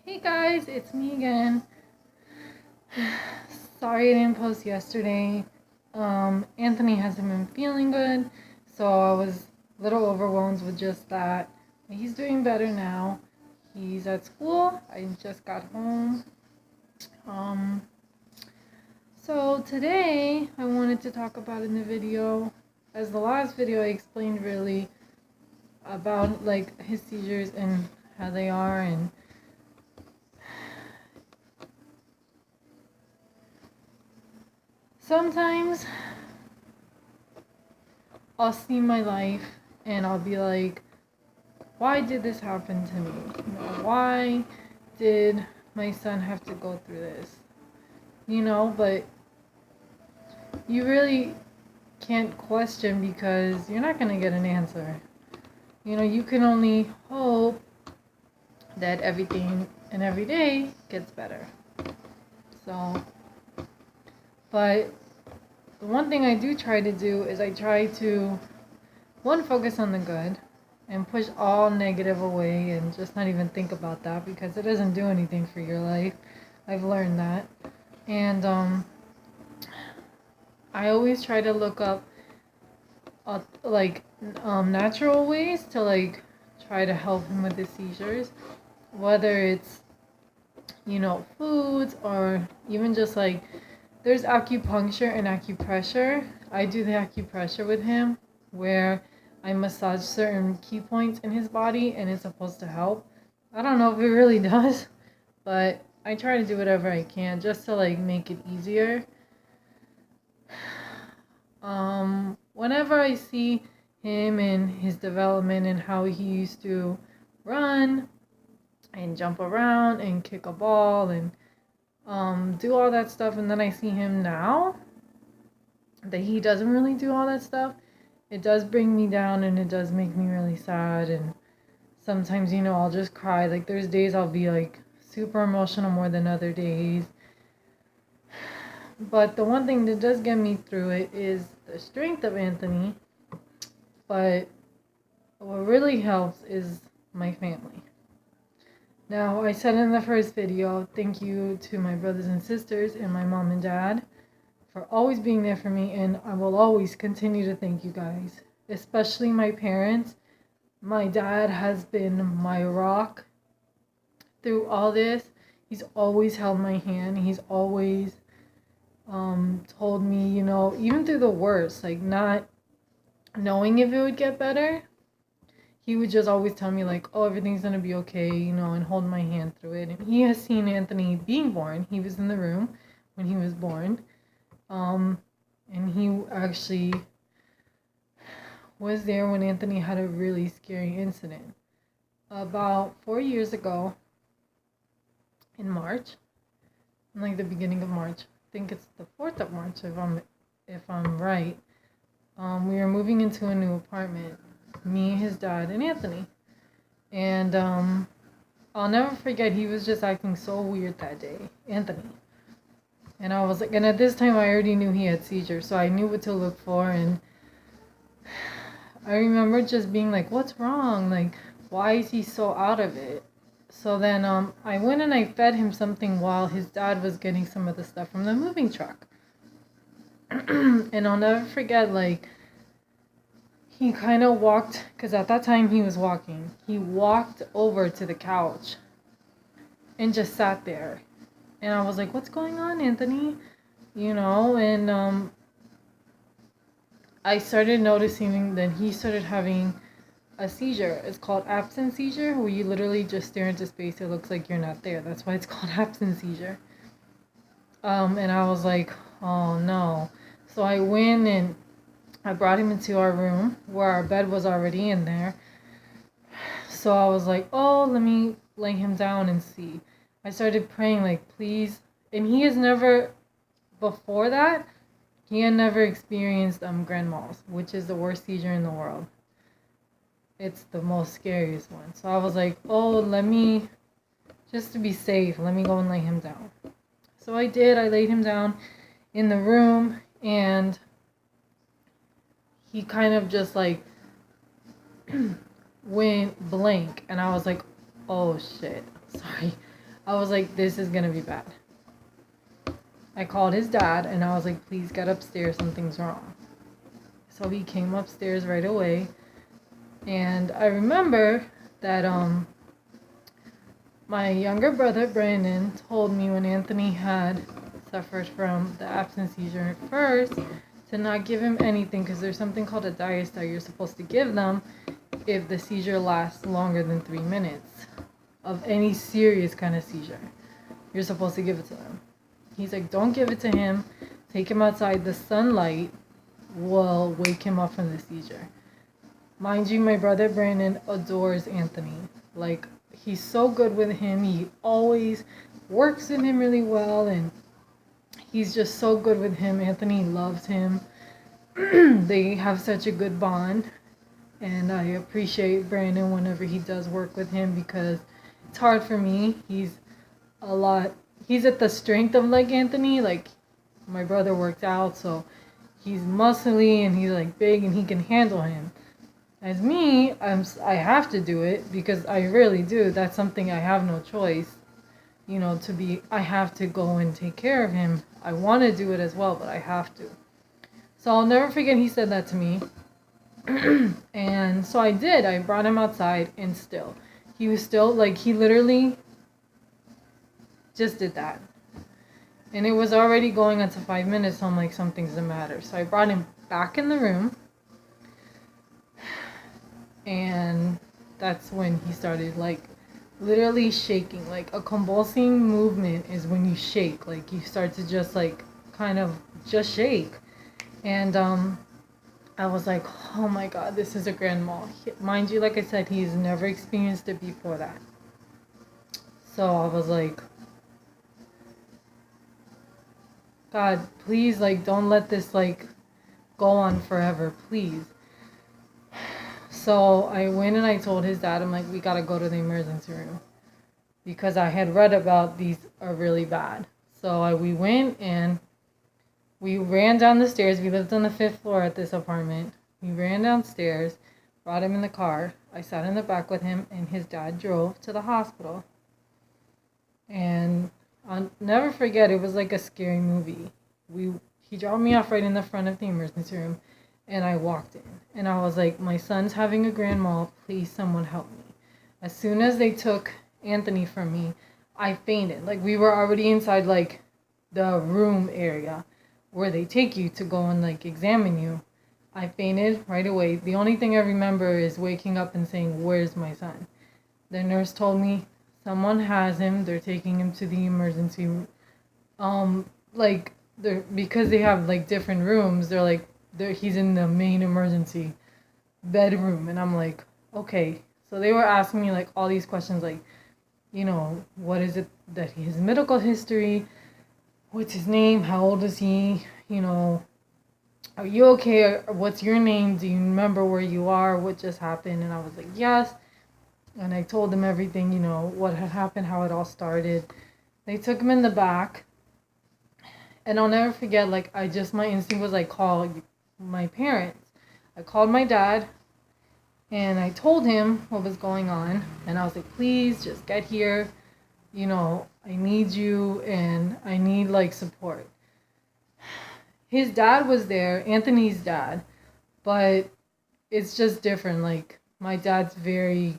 Hey guys, it's me again. Sorry I didn't post yesterday. Anthony hasn't been feeling good, so I was a little overwhelmed with just that. But he's doing better now. He's at school. I just got home. Um, so today I wanted to talk about in the video, as the last video I explained really about like his seizures and how they are and sometimes I'll see my life and I'll be like, why did this happen to me? Why did my son have to go through this? But you really can't question because you're not going to get an answer. You can only hope that everything and every day gets better. So, but the one thing I do try to do is I try to, one, focus on the good and push all negative away and just not even think about that because it doesn't do anything for your life. I've learned that. And I always try to look up natural ways to try to help him with the seizures, whether it's foods or even just there's acupuncture and acupressure. I do the acupressure with him where I massage certain key points in his body and it's supposed to help. I don't know if it really does, but I try to do whatever I can just to make it easier. Whenever I see him and his development and how he used to run and jump around and kick a ball and do all that stuff, and then I see him now that he doesn't really do all that stuff, it does bring me down and it does make me really sad. And sometimes I'll just cry. There's days I'll be super emotional more than other days, but the one thing that does get me through it is the strength of Anthony. But what really helps is my family. Now, I said in the first video, thank you to my brothers and sisters and my mom and dad for always being there for me, and I will always continue to thank you guys, especially my parents. My dad has been my rock through all this. He's always held my hand. He's always told me, even through the worst, not knowing if it would get better, he would just always tell me oh, everything's gonna be okay, and hold my hand through it. And he has seen Anthony being born. He was in the room when he was born. And he actually was there when Anthony had a really scary incident. About 4 years ago, in March, in the beginning of March, I think it's the 4th of March if I'm right. We were moving into a new apartment, me, his dad, and Anthony. And I'll never forget, he was just acting so weird that day, Anthony. And I was like, and at this time I already knew he had seizures, so I knew what to look for. And I remember just being like, what's wrong? Why is he so out of it? So then I went and I fed him something while his dad was getting some of the stuff from the moving truck. And I'll never forget, he kind of walked, because at that time he was walking. He walked over to the couch and just sat there. And I was like, what's going on, Anthony? And I started noticing that he started having a seizure. It's called absence seizure, where you literally just stare into space. It looks like you're not there. That's why it's called absence seizure. And I was like, oh no. So I went and I brought him into our room where our bed was already in there. So I was like, oh, let me lay him down and see. I started praying, please. And he has never, before that, he had never experienced grand mal's, which is the worst seizure in the world. It's the most scariest one. So I was like, oh, just to be safe, let me go and lay him down. So I did. I laid him down in the room, and he kind of just went blank. And I was like, oh shit, sorry. I was like, this is gonna be bad. I called his dad and I was like, please get upstairs, something's wrong. So he came upstairs right away. And I remember that my younger brother Brandon told me when Anthony had suffered from the absence seizure at first to not give him anything because there's something called a diastole you're supposed to give them if the seizure lasts longer than 3 minutes of any serious kind of seizure. You're supposed to give it to them. He's like, don't give it to him. Take him outside. The sunlight will wake him up from the seizure. Mind you, my brother Brandon adores Anthony. Like, he's so good with him. He always works with him really well, and he's just so good with him. Anthony loves him. They have such a good bond, and I appreciate Brandon whenever he does work with him because it's hard for me. He's at the strength of like Anthony. Like, my brother works out, so he's muscly and he's like big and he can handle him. As me, I have to do it because I really do. That's something I have no choice. I have to go and take care of him. I want to do it as well, but I have to. So I'll never forget he said that to me. And so I did. I brought him outside and he was still, like, he literally just did that. And it was already going on to 5 minutes, so I'm like, something's the matter. So I brought him back in the room. And that's when he started, like, literally shaking. Like, a convulsing movement is when you shake. Like, you start to just, like, kind of just shake. And I was like, oh my God, this is a grand mal. Mind you, like I said, he's never experienced it before that. So I was like, God, please, like, don't let this, like, go on forever, please. So I went and I told his dad, I'm like, we gotta go to the emergency room. Because I had read about these are really bad. So we went and we ran down the stairs. We lived on the 5th floor at this apartment. We ran downstairs, brought him in the car. I sat in the back with him and his dad drove to the hospital. And I'll never forget, it was like a scary movie. He dropped me off right in the front of the emergency room. And I walked in, and I was like, my son's having a grand mal, please someone help me. As soon as they took Anthony from me, I fainted. Like, we were already inside, like, the room area where they take you to go and, like, examine you. I fainted right away. The only thing I remember is waking up and saying, where's my son? The nurse told me, someone has him, they're taking him to the emergency room. Because they have, like, different rooms, they're like, he's in the main emergency bedroom. And I'm like, okay. So they were asking me, like, all these questions, like, what is it that his medical history, what's his name, how old is he, are you okay, what's your name, do you remember where you are, what just happened? And I was like, yes. And I told them everything, what had happened, how it all started. They took him in the back. And I'll never forget, like, my instinct was, like, call my parents. I called my dad and I told him what was going on, and I was like, please just get here, I need you and I need, like, support. His dad was there, Anthony's dad, but it's just different. Like, my dad's very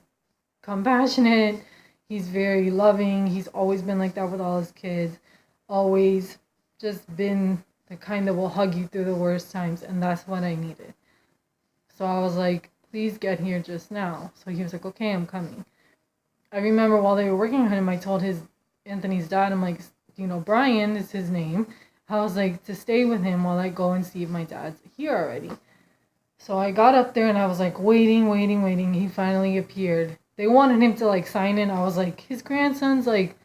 compassionate, he's very loving, he's always been like that with all his kids, always just been the kind that will hug you through the worst times, and that's what I needed. So I was like, please get here just now. So he was like, okay, I'm coming. I remember while they were working on him, I told Anthony's dad, I'm like, Brian is his name. I was like, to stay with him while I go and see if my dad's here already. So I got up there and I was like, waiting. He finally appeared. They wanted him to, like, sign in. I was like, his grandson's, like,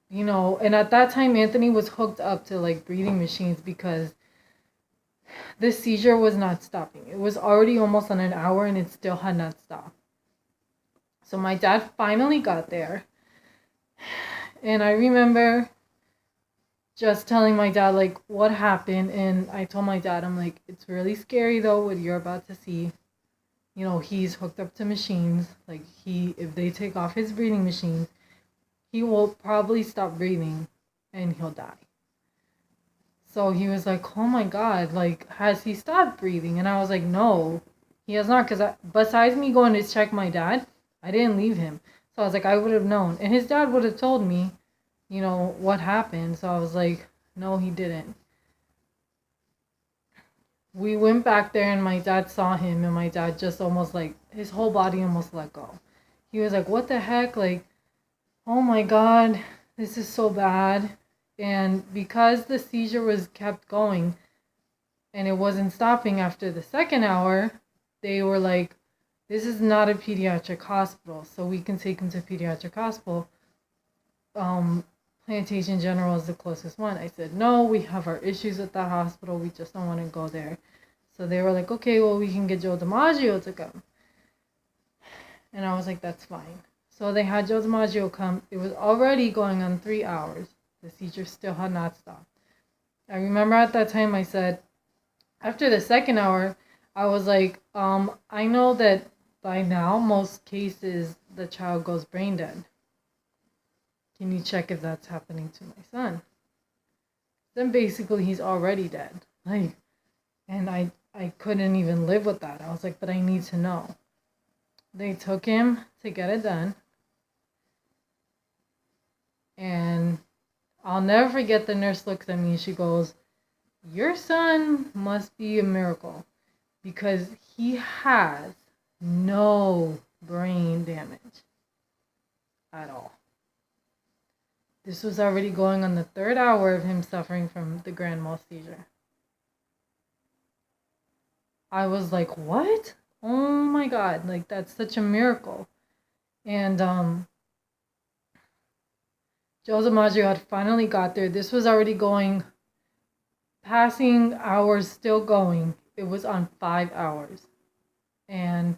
and at that time, Anthony was hooked up to, like, breathing machines because the seizure was not stopping. It was already almost on an hour and it still had not stopped. So my dad finally got there. And I remember just telling my dad, like, what happened. And I told my dad, I'm like, it's really scary, though, what you're about to see. He's hooked up to machines. Like, if they take off his breathing machines, he will probably stop breathing and he'll die. So he was like, oh my God, like, has he stopped breathing? And I was like, no, he has not. Because besides me going to check my dad, I didn't leave him. So I was like, I would have known. And his dad would have told me, you know, what happened. So I was like, no, he didn't. We went back there and my dad saw him and my dad just almost like, his whole body almost let go. He was like, what the heck? Like, oh my God, this is so bad. And because the seizure was kept going and it wasn't stopping after the second hour, they were like, this is not a pediatric hospital, so we can take him to pediatric hospital. Plantation General is the closest one. I said, no, we have our issues at that hospital. We just don't want to go there. So they were like, okay, well, we can get Joe DiMaggio to come. And I was like, that's fine. So they had Joe DiMaggio come. It was already going on 3 hours. The seizure still had not stopped. I remember at that time I said, after the second hour, I was like, I know that by now, most cases, the child goes brain dead. Can you check if that's happening to my son? Then basically he's already dead. Like, and I couldn't even live with that. I was like, but I need to know. They took him to get it done. And I'll never forget, the nurse looks at me and she goes, your son must be a miracle because he has no brain damage at all. This was already going on the 3rd hour of him suffering from the grand mal seizure. I was like, what? Oh my God, like, that's such a miracle. And Joe DiMaggio had finally got there. This was already going, passing hours still going. It was on 5 hours. And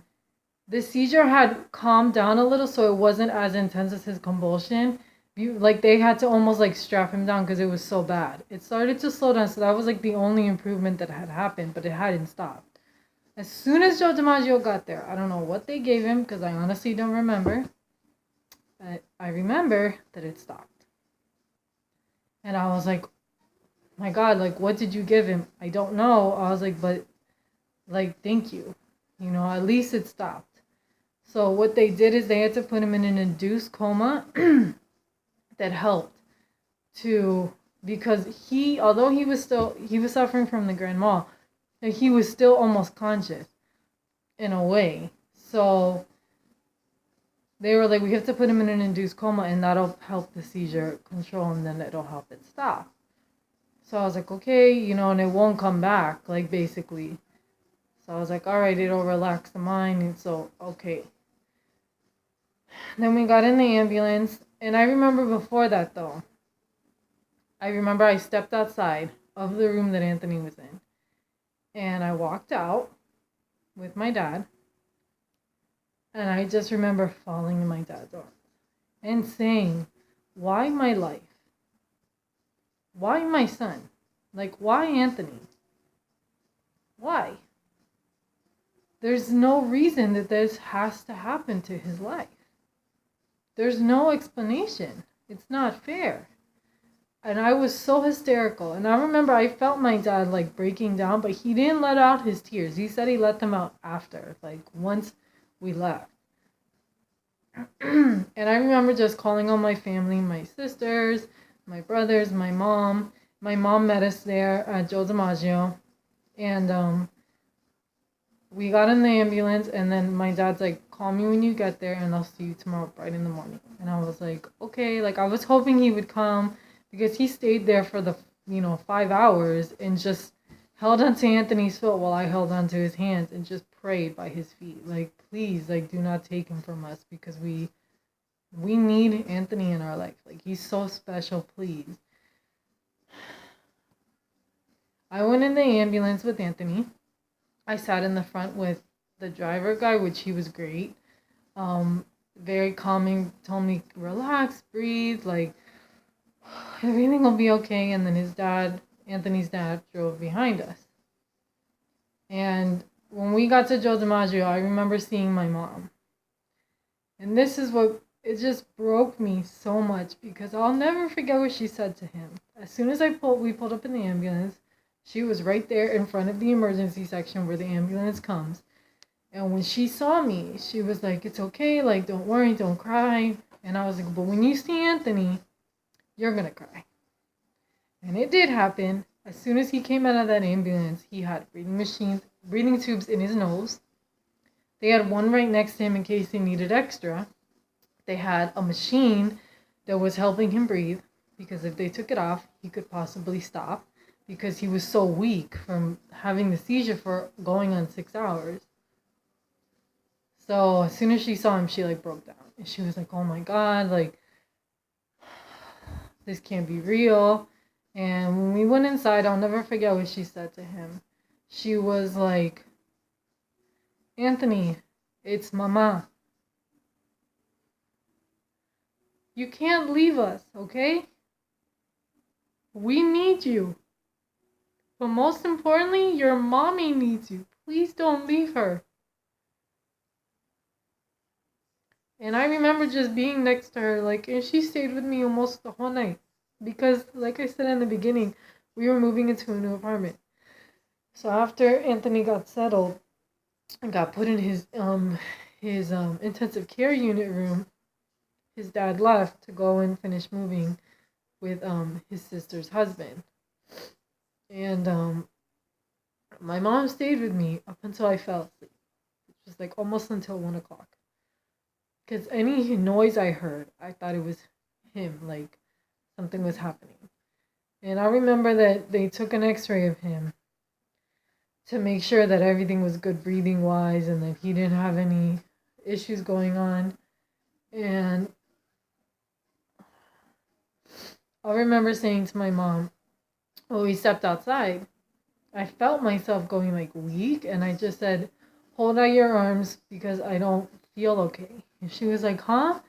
the seizure had calmed down a little, so it wasn't as intense as his convulsion. Like, they had to almost like strap him down because it was so bad. It started to slow down, so that was like the only improvement that had happened, but it hadn't stopped. As soon as Joe DiMaggio got there, I don't know what they gave him because I honestly don't remember, but I remember that it stopped. And I was like, my God, like, what did you give him? I don't know. I was like, but, like, thank you. You know, at least it stopped. So what they did is they had to put him in an induced coma that helped to, because although he was suffering from the grand mal, he was still almost conscious in a way. So they were like, we have to put him in an induced coma and that'll help the seizure control and then it'll help it stop. So I was like, okay, you know, and it won't come back, like, basically. So I was like, all right, it'll relax the mind. And so, okay. Then we got in the ambulance. And I remember before that, though, I remember I stepped outside of the room that Anthony was in. And I walked out with my dad. And I just remember falling in my dad's arms and saying, why my life? Why my son? Like, why Anthony? Why? There's no reason that this has to happen to his life. There's no explanation. It's not fair. And I was so hysterical. And I remember I felt my dad like breaking down, but he didn't let out his tears. He said he let them out after, like once we left. And I remember just calling on my family, my sisters, my brothers, my mom. My mom met us there at Joe DiMaggio. And we got in the ambulance, and then my dad's like, call me when you get there, and I'll see you tomorrow bright in the morning. And I was like, okay. Like, I was hoping he would come, because he stayed there for the, 5 hours and just held onto Anthony's foot while I held onto his hands and just prayed by his feet. Like, please, like, do not take him from us, because we need Anthony in our life. Like, he's so special, please. I went in the ambulance with Anthony. I sat in the front with the driver guy, which he was great. Very calming, told me, relax, breathe, like, everything will be okay. And then Anthony's dad, drove behind us. And when we got to Joe DiMaggio, I remember seeing my mom. And this is what it just broke me so much because I'll never forget what she said to him. As soon as we pulled up in the ambulance, she was right there in front of the emergency section where the ambulance comes. And when she saw me, she was like, "It's okay, like, don't worry, don't cry." And I was like, "But when you see Anthony, you're gonna cry." And it did happen. As soon as he came out of that ambulance, he had breathing tubes in his nose. They had one right next to him in case he needed extra. They had a machine that was helping him breathe because if they took it off, he could possibly stop because he was so weak from having the seizure for going on 6 hours. So as soon as she saw him, she like broke down and she was like, "Oh my God, like this can't be real." And when we went inside, I'll never forget what she said to him. She was like, "Anthony, it's Mama. You can't leave us, okay? We need you. But most importantly, your mommy needs you. Please don't leave her." And I remember just being next to her, like, and she stayed with me almost the whole night. Because, like I said in the beginning, we were moving into a new apartment. So after Anthony got settled and got put in his intensive care unit room, his dad left to go and finish moving with his sister's husband. And my mom stayed with me up until I fell asleep. It was like almost until 1 o'clock. Because any noise I heard, I thought it was him, like something was happening. And I remember that they took an x-ray of him to make sure that everything was good breathing wise and that he didn't have any issues going on. And I remember saying to my mom, when we stepped outside, I felt myself going like weak and I just said, "Hold out your arms because I don't feel okay." And she was like, "Huh?"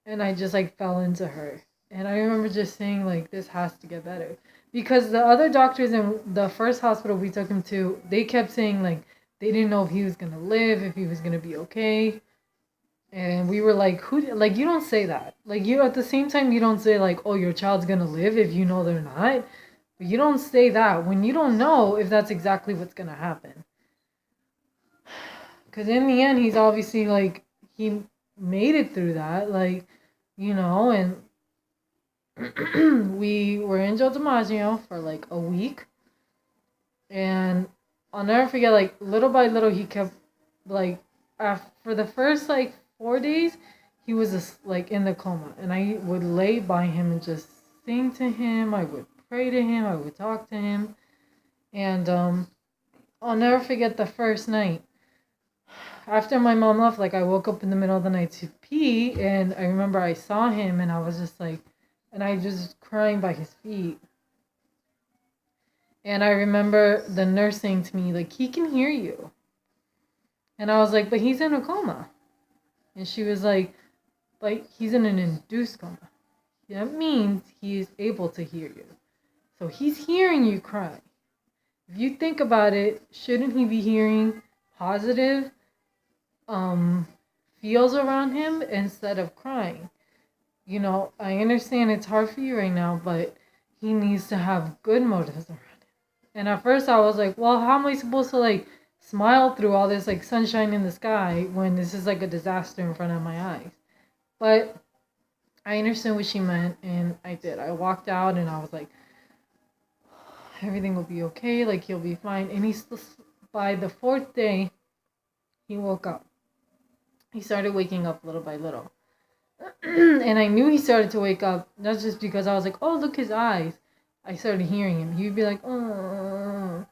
And I just like fell into her. And I remember just saying like, this has to get better. Because the other doctors in the first hospital we took him to, they kept saying like they didn't know if he was going to live, if he was going to be okay. And we were like, who, like, you don't say that. Like, you, at the same time, you don't say like, "Oh, your child's going to live," if you know they're not. But you don't say that when you don't know if that's exactly what's going to happen. Because in the end, he's obviously like, he made it through that. Like, you know, and we were in Joe DiMaggio for like a week. And I'll never forget, like, little by little, he kept, like, for the first, like, 4 days, he was just, like, in the coma. And I would lay by him and just sing to him. I would pray to him. I would talk to him. And I'll never forget the first night. After my mom left, like, I woke up in the middle of the night to pee. And I remember I saw him and I was just, like, and I just crying by his feet. And I remember the nurse saying to me, like, "He can hear you." And I was like, "But he's in a coma." And she was like, "But he's in an induced coma. That means he is able to hear you. So he's hearing you cry. If you think about it, shouldn't he be hearing positive feels around him instead of crying?" You know, I understand it's hard for you right now, but he needs to have good motives around him. And at first I was like, "Well, how am I supposed to like smile through all this like sunshine in the sky when this is like a disaster in front of my eyes?" But I understood what she meant and I did. I walked out and I was like, everything will be okay, like he'll be fine. And by the fourth day, he woke up. He started waking up little by little. And I knew he started to wake up, not just because I was like, "Oh, look his eyes." I started hearing him. He'd be like, "Oh."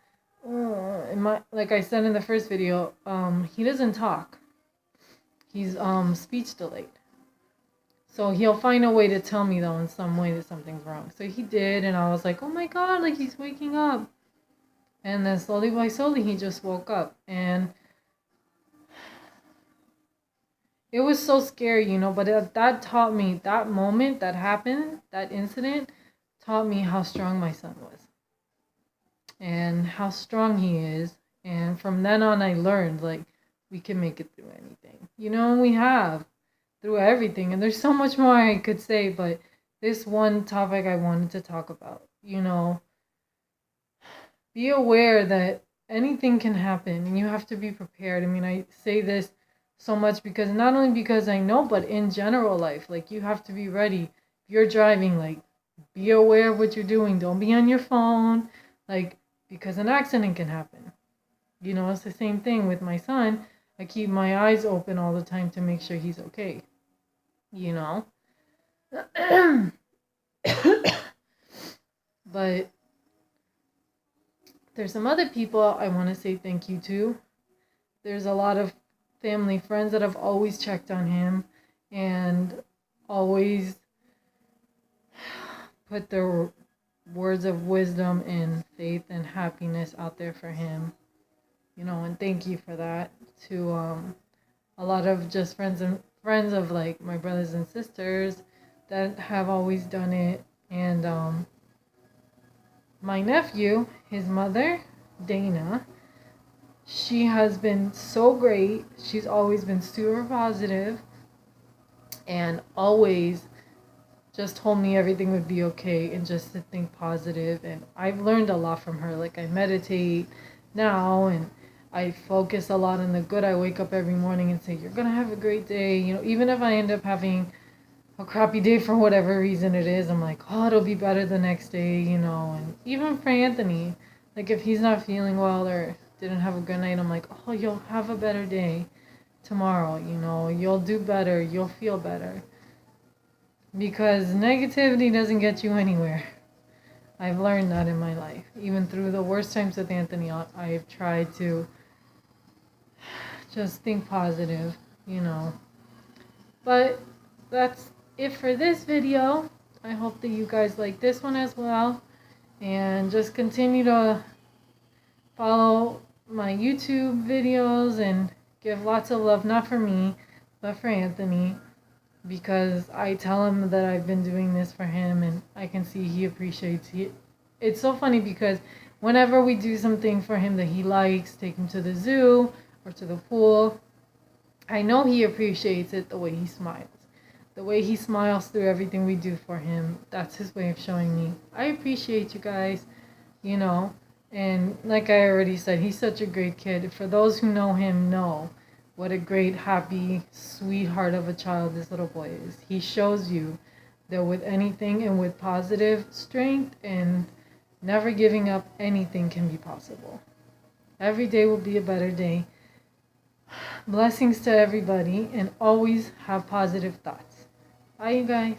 And like I said in the first video, he doesn't talk. He's speech delayed. So he'll find a way to tell me though in some way that something's wrong. So he did, and I was like, "Oh my God, like he's waking up." And then slowly by slowly he just woke up. And it was so scary, you know, but that taught me, that moment that happened, that incident taught me how strong my son was. And how strong he is. And from then on, I learned, like, we can make it through anything. You know, and we have. through everything. And there's so much more I could say, but this one topic I wanted to talk about. Be aware that anything can happen and you have to be prepared. I mean, I say this so much because not only because I know, but in general life, like you have to be ready. If you're driving, like be aware of what you're doing. Don't be on your phone, like because an accident can happen. It's the same thing with my son. I keep my eyes open all the time to make sure he's okay. You know? But there's some other people I want to say thank you to. There's a lot of family friends that have always checked on him and always put their words of wisdom and faith and happiness out there for him. And thank you for that to a lot of just friends of like my brothers and sisters that have always done it. And my nephew, his mother, Dana, she has been so great. She's always been super positive and always just told me everything would be okay and just to think positive. And I've learned a lot from her. Like I meditate now and I focus a lot on the good. I wake up every morning and say, you're going to have a great day. Even if I end up having a crappy day for whatever reason it is, I'm like, oh, it'll be better the next day, And even for Anthony, like if he's not feeling well or didn't have a good night, I'm like, oh, you'll have a better day tomorrow, You'll do better. You'll feel better. Because negativity doesn't get you anywhere. I've learned that in my life. Even through the worst times with Anthony, I've tried to just think positive, But that's it for this video. I hope that you guys like this one as well. And just continue to follow my YouTube videos and give lots of love, not for me, but for Anthony. Because I tell him that I've been doing this for him and I can see he appreciates it. It's so funny because whenever we do something for him that he likes, take him to the zoo or to the pool, I know he appreciates it the way he smiles. The way he smiles through everything we do for him, that's his way of showing me, I appreciate you guys, And like I already said, he's such a great kid. For those who know him, know what a great, happy, sweetheart of a child this little boy is. He shows you that with anything and with positive strength and never giving up, anything can be possible. Every day will be a better day. Blessings to everybody and always have positive thoughts. Bye, you guys.